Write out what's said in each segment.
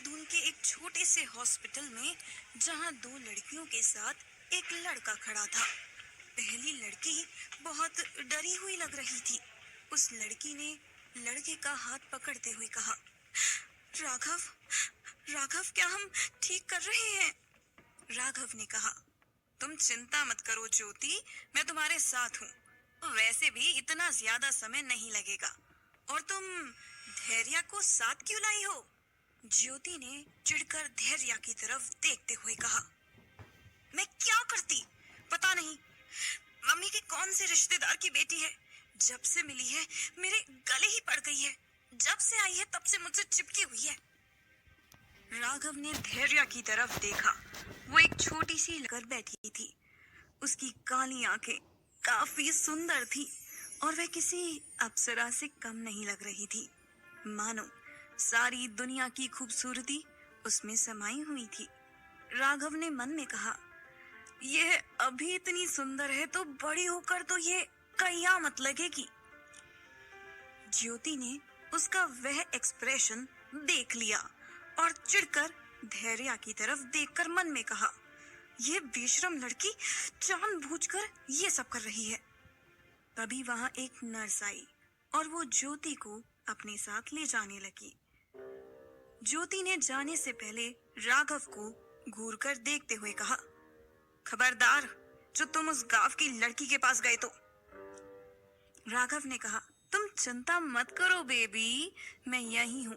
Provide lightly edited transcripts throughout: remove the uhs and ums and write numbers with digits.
देहरादून के एक छोटे से हॉस्पिटल में, जहां दो लड़कियों के साथ एक लड़का खड़ा था। पहली लड़की बहुत डरी हुई लग रही थी। उस लड़की ने लड़के का हाथ पकड़ते हुए कहा, राघव, राघव, क्या हम ठीक कर रहे हैं? राघव ने कहा, तुम चिंता मत करो ज्योति, मैं तुम्हारे साथ हूँ। वैसे भी इतना ज्यादा समय नहीं लगेगा। और तुम धैर्य को साथ क्यों लाई हो? ज्योति ने चिढ़कर धैर्य की तरफ देखते हुए कहा, मैं क्या करती पता नहीं। मम्मी के कौन से रिश्तेदार की बेटी है, जब से मिली है मेरे गले ही पड़ गई है। जब से आई है तब से मुझसे चिपकी हुई है। राघव ने धैर्य की तरफ देखा। वो एक छोटी सी लड़कर बैठी थी। उसकी काली आंखें काफी सुंदर थी और वह किसी अप्सरा से कम नहीं लग रही थी। मानो सारी दुनिया की खूबसूरती उसमें समाई हुई थी। राघव ने मन में कहा, यह अभी इतनी सुंदर है तो बड़ी होकर तो ये कयामत लगेगी। ज्योति ने उसका वह एक्सप्रेशन देख लिया और चिढ़कर धैर्य की तरफ देखकर मन में कहा, यह बेशरम लड़की जानबूझकर ये सब कर रही है। तभी वहां एक नर्स आई और वो ज्योति को अपने साथ ले जाने लगी। ज्योति ने जाने से पहले राघव को घूरकर देखते हुए कहा, खबरदार, जो तुम उस गांव की लड़की के पास गए तो। राघव ने कहा, तुम चिंता मत करो बेबी, मैं यही हूँ।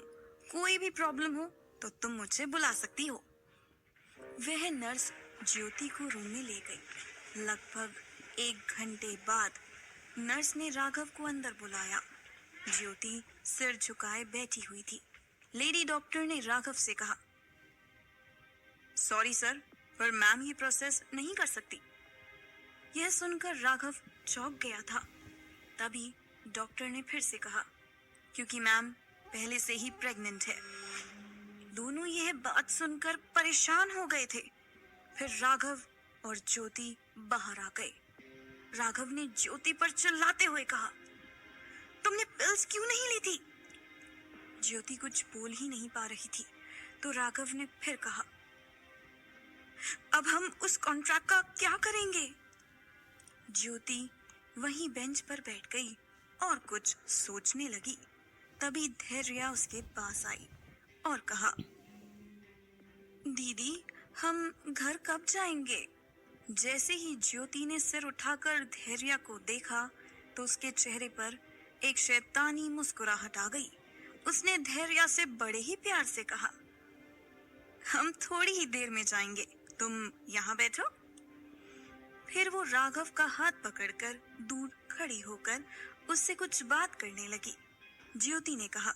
कोई भी प्रॉब्लम हो तो तुम मुझे बुला सकती हो। वह नर्स ज्योति को रूम में ले गई। लगभग 1 घंटे बाद नर्स ने राघव को अंदर बुलाया। ज्योति सिर झुकाए बैठी हुई थी। लेडी डॉक्टर ने राघव से कहा, सॉरी सर, पर मैम ये प्रोसेस नहीं कर सकती। यह सुनकर राघव चौंक गया था। तभी डॉक्टर ने फिर से कहा, क्योंकि मैम पहले से ही प्रेग्नेंट है। दोनों यह बात सुनकर परेशान हो गए थे। फिर राघव और ज्योति बाहर आ गए। राघव ने ज्योति पर चिल्लाते हुए कहा, तुमने पिल्स क्यों नहीं ली थी? ज्योति कुछ बोल ही नहीं पा रही थी। तो राघव ने फिर कहा, अब हम उस कॉन्ट्रैक्ट का क्या करेंगे? ज्योति वहीं बेंच पर बैठ गई और कुछ सोचने लगी। तभी धैर्य उसके पास आई और कहा, दीदी, हम घर कब जाएंगे? जैसे ही ज्योति ने सिर उठाकर धैर्य को देखा तो उसके चेहरे पर एक शैतानी मुस्कुराहट आ गई। उसने धैर्य से बड़े ही प्यार से कहा, हम थोड़ी ही देर में जाएंगे, तुम यहाँ बैठो। फिर वो राघव का हाथ पकड़कर दूर खड़ी होकर उससे कुछ बात करने लगी। ज्योति ने कहा,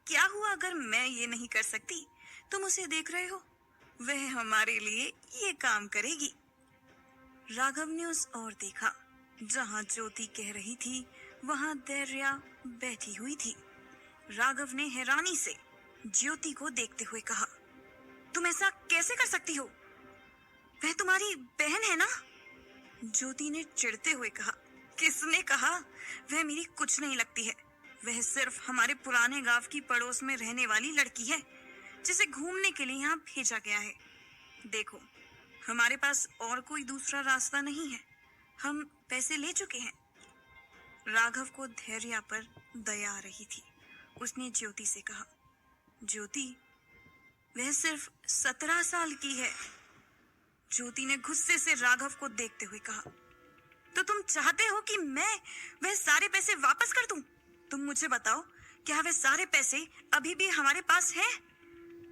क्या हुआ अगर मैं ये नहीं कर सकती? तुम उसे देख रहे हो, वह हमारे लिए ये काम करेगी। राघव ने उस ओर देखा। जहां ज्योति कह रही थी वहां धैर्य बैठी हुई थी। राघव ने हैरानी से ज्योति को देखते हुए कहा, तुम ऐसा कैसे कर सकती हो? वह तुम्हारी बहन है ना? ज्योति ने चिढ़ते हुए कहा, किसने कहा? वह मेरी कुछ नहीं लगती है। वह सिर्फ हमारे पुराने गांव की पड़ोस में रहने वाली लड़की है, जिसे घूमने के लिए यहाँ भेजा गया है। देखो, हमारे पास और कोई दूसरा रास्ता नहीं है। हम पैसे ले चुके हैं। राघव को धैर्य पर दया आ रही थी। उसने ज्योति से कहा, ज्योति, वह सिर्फ 17 साल की है। ज्योति ने गुस्से से राघव को देखते हुए कहा, तो तुम चाहते हो कि मैं वह सारे पैसे वापस कर दूं? तुम मुझे बताओ, क्या वह सारे पैसे अभी भी हमारे पास हैं?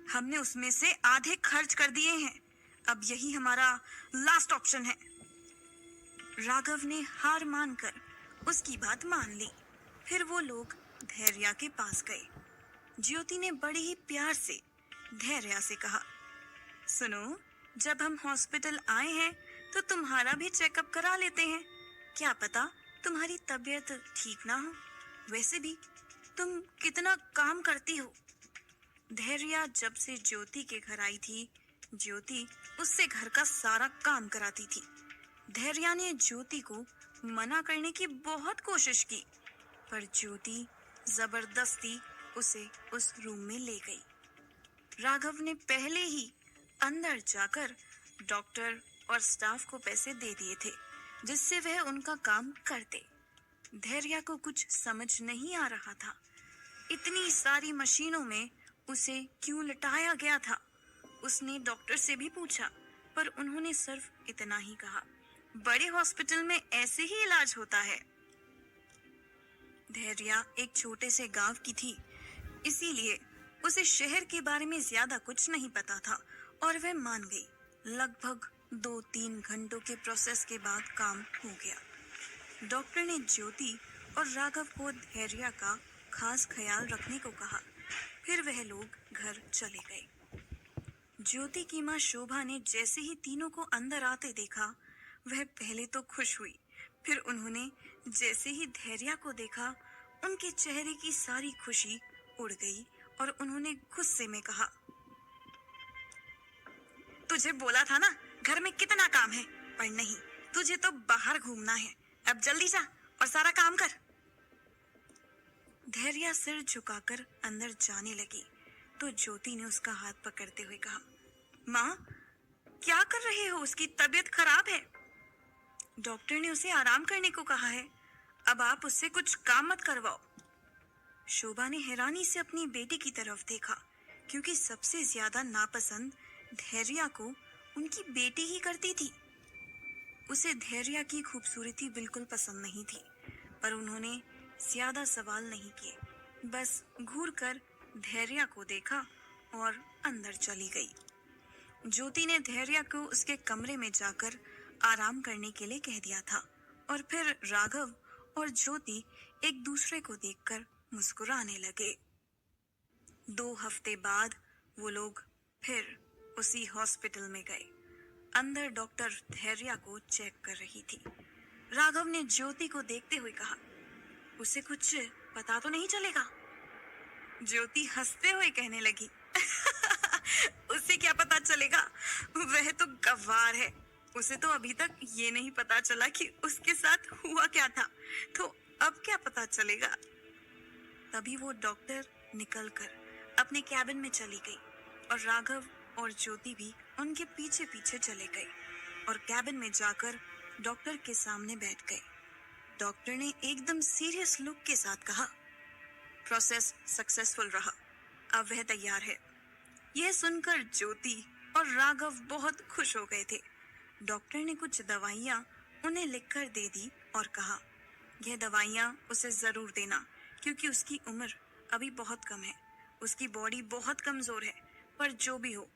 हमने उसमें से आधे खर्च कर दिए हैं। अब यही हमारा लास्ट ऑप्शन है। राघव ने हार मानकर उसकी बात मान ली। फिर वो लोग धैर्य के पास गए। ज्योति ने बड़े ही प्यार से धैर्य से कहा, सुनो, जब हम हॉस्पिटल आए हैं तो तुम्हारा भी चेकअप करा लेते हैं। क्या पता तुम्हारी तबीयत ठीक ना हो। वैसे भी तुम कितना काम करती हो। धैर्य जब से ज्योति के घर आई थी, ज्योति उससे घर का सारा काम कराती थी। धैर्य ने ज्योति को मना करने की बहुत कोशिश की, पर ज्योति जबरदस्ती उसे उस रूम में ले गई। राघव ने पहले ही अंदर जाकर डॉक्टर और स्टाफ को पैसे दे दिए थे, जिससे वह उनका काम करते। धैर्या को कुछ समझ नहीं आ रहा था। इतनी सारी मशीनों में उसे क्यों लटाया गया था। उसने डॉक्टर से भी पूछा, पर उन्होंने सिर्फ इतना ही कहा, बड़े हॉस्पिटल में ऐसे ही इलाज होता है। धैर्या एक छोटे से गांव की थी, इसीलिए उसे शहर के बारे में ज्यादा कुछ नहीं पता था और वह मान गई। लगभग 2-3 घंटों के प्रोसेस के बाद काम हो गया। डॉक्टर ने ज्योति और राघव को धैर्या का खास ख्याल रखने को कहा। फिर वह लोग घर चले गए। ज्योति की माँ शोभा ने जैसे ही तीनों को अंदर आते देखा, वह पहले तो खुश हुई। फिर उन्होंने जैसे ही धैर्या को देखा, उनके चेहरे की सारी खुशी उड़ गई और उन्होंने गुस्से में कहा, तुझे बोला था ना घर में कितना काम है, पर नहीं, तुझे तो बाहर घूमना है। अब जल्दी जा और सारा काम कर। धैर्या सिर झुकाकर अंदर जाने लगी तो ज्योति ने उसका हाथ पकड़ते हुए कहा, माँ, क्या कर रहे हो? उसकी तबीयत खराब है। डॉक्टर ने उसे आराम करने को कहा है। अब आप उससे कुछ काम मत करवाओ। शोभा ने हैरानी से अपनी बेटी की तरफ देखा, क्योंकि सबसे ज्यादा नापसंद धैर्या को उनकी बेटी ही करती थी। उसे धैर्या की खूबसूरती बिल्कुल पसंद नहीं थी, पर उन्होंने ज्यादा सवाल नहीं किए, बस घूर कर धैर्या को देखा और अंदर चली गई। ज्योति ने धैर्या को उसके कमरे में जाकर आराम करने के लिए कह दिया था और फिर राघव और ज्योति एक दूसरे को देखकर मुस्कुराने लगे। 2 हफ्ते बाद वो लोग फिर उसी हॉस्पिटल में गए। अंदर डॉक्टर धैर्या को चेक कर रही थी। राघव ने ज्योति को देखते हुए कहा, उसे कुछ पता तो नहीं चलेगा? ज्योति हंसते हुए कहने लगी, उसे क्या पता चलेगा, वह तो गंवार है। उसे तो अभी तक ये नहीं पता चला कि उसके साथ हुआ क्या था, तो अब क्या पता चलेगा। तभी वो डॉक्टर निकलकर अपने कैबिन में चली गई और राघव और ज्योति भी उनके पीछे पीछे चले गए और कैबिन में जाकर डॉक्टर के सामने बैठ गए। डॉक्टर ने एकदम सीरियस लुक के साथ कहा, प्रोसेस सक्सेसफुल रहा, अब वह तैयार है। यह सुनकर ज्योति और राघव बहुत खुश हो गए थे। डॉक्टर ने कुछ दवाइयाँ उन्हें लिखकर दे दी और कहा, यह दवाइयाँ उसे जरूर देना, क्योंकि उसकी उम्र अभी बहुत कम है, उसकी बॉडी बहुत कमजोर है। पर जो भी हो,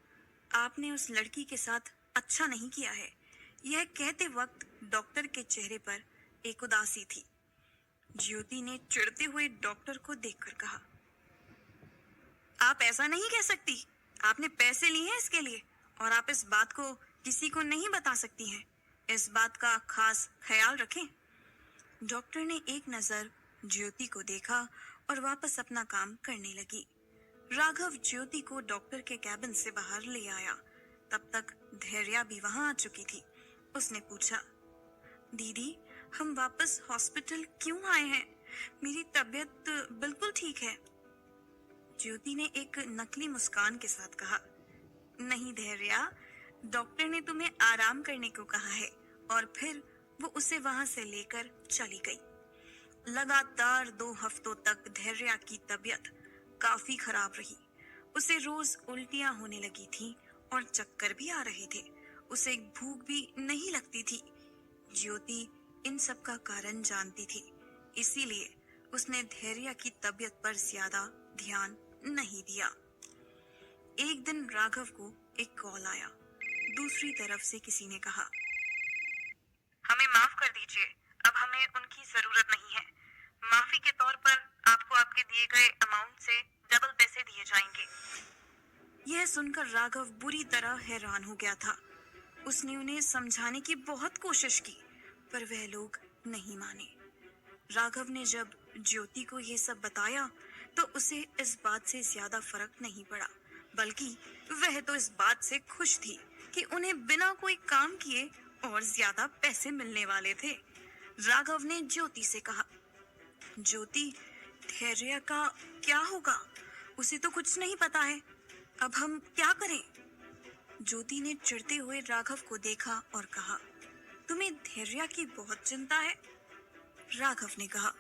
आपने उस लड़की के साथ अच्छा नहीं किया है। यह कहते वक्त डॉक्टर के चेहरे पर एक उदासी थी। ज्योति ने चिढ़ते हुए डॉक्टर को देखकर कहा, आप ऐसा नहीं कह सकती। आपने पैसे लिए हैं इसके लिए और आप इस बात को किसी को नहीं बता सकती हैं। इस बात का खास ख्याल रखें। डॉक्टर ने एक नजर ज्योति को देखा और वापस अपना काम करने लगी। राघव ज्योति को डॉक्टर के कैबिन से बाहर ले आया। तब तक धैर्या भी वहां आ चुकी थी। उसने पूछा, दीदी, हम वापस हॉस्पिटल क्यों आए हैं? मेरी तबीयत बिल्कुल ठीक है। ज्योति ने एक नकली मुस्कान के साथ कहा, नहीं धैर्या, डॉक्टर ने तुम्हें आराम करने को कहा है। और फिर वो उसे वहां से लेकर चली गई। लगातार 2 हफ्तों तक धैर्या की तबीयत काफी खराब रही। उसे रोज उल्टियां होने लगी थी और चक्कर भी आ रहे थे। उसे भूख भी नहीं लगती थी। ज्योति इन सब का कारण जानती थी, इसीलिए उसने धैर्या की तबीयत पर ज्यादा ध्यान नहीं दिया। एक दिन राघव को एक कॉल आया। दूसरी तरफ से किसी ने कहा, हमें माफ कर दीजिए, अब हमें उनकी जरूरत नहीं है। माफी के तौर पर आपको आपके दिए गए अमाउंट से डबल पैसे दिए जाएंगे। यह सुनकर राघव बुरी तरह हैरान हो गया था। उसने उन्हें समझाने की बहुत कोशिश की, पर वह लोग नहीं माने। राघव ने जब ज्योति को यह सब बताया तो उसे इस बात से ज्यादा फर्क नहीं पड़ा, बल्कि वह तो इस बात से खुश थी कि उन्हें बिना कोई काम किए और ज्यादा पैसे मिलने वाले थे। राघव ने ज्योति से कहा, ज्योति, धैर्य का क्या होगा? उसे तो कुछ नहीं पता है। अब हम क्या करें? ज्योति ने चिढ़ते हुए राघव को देखा और कहा, तुम्हें धैर्य की बहुत चिंता है। राघव ने कहा,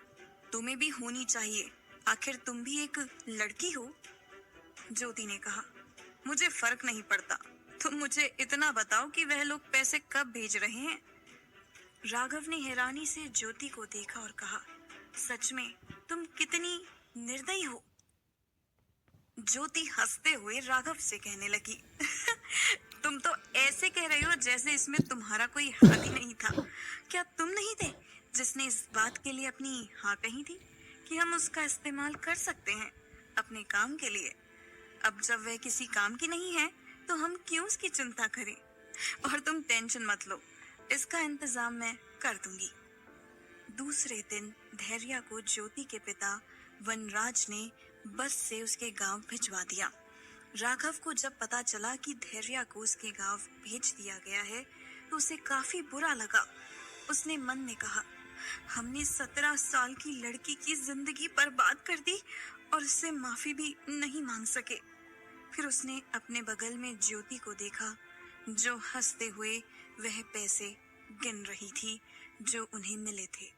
तुम्हें भी होनी चाहिए, आखिर तुम भी एक लड़की हो। ज्योति ने कहा, मुझे फर्क नहीं पड़ता, तुम मुझे इतना बताओ कि वह लोग पैसे कब भेज रहे हैं। राघव ने हैरानी से ज्योति को देखा और कहा, सच में तुम कितनी निर्दयी हो। ज्योति हंसते हुए राघव से कहने लगी, तुम तो ऐसे कह रही हो जैसे इसमें तुम्हारा कोई हाथ ही नहीं था। क्या तुम नहीं थे जिसने इस बात के लिए अपनी हाँ कही थी कि हम उसका इस्तेमाल कर सकते हैं अपने काम के लिए? अब जब वह किसी काम की नहीं है तो हम क्यों उसकी चिंता करें? और तुम टेंशन मत लो, इसका इंतजाम मैं कर दूंगी। दूसरे दिन धैर्य को ज्योति के पिता वनराज ने बस से उसके गांव भिजवा दिया। राघव को जब पता चला कि धैर्य को उसके गांव भेज दिया गया है तो उसे काफी बुरा लगा। उसने मन में कहा, हमने 17 साल की लड़की की जिंदगी बर्बाद कर दी और उससे माफी भी नहीं मांग सके। फिर उसने अपने बगल में ज्योति को देखा जो हंसते हुए वह पैसे गिन रही थी जो उन्हें मिले थे।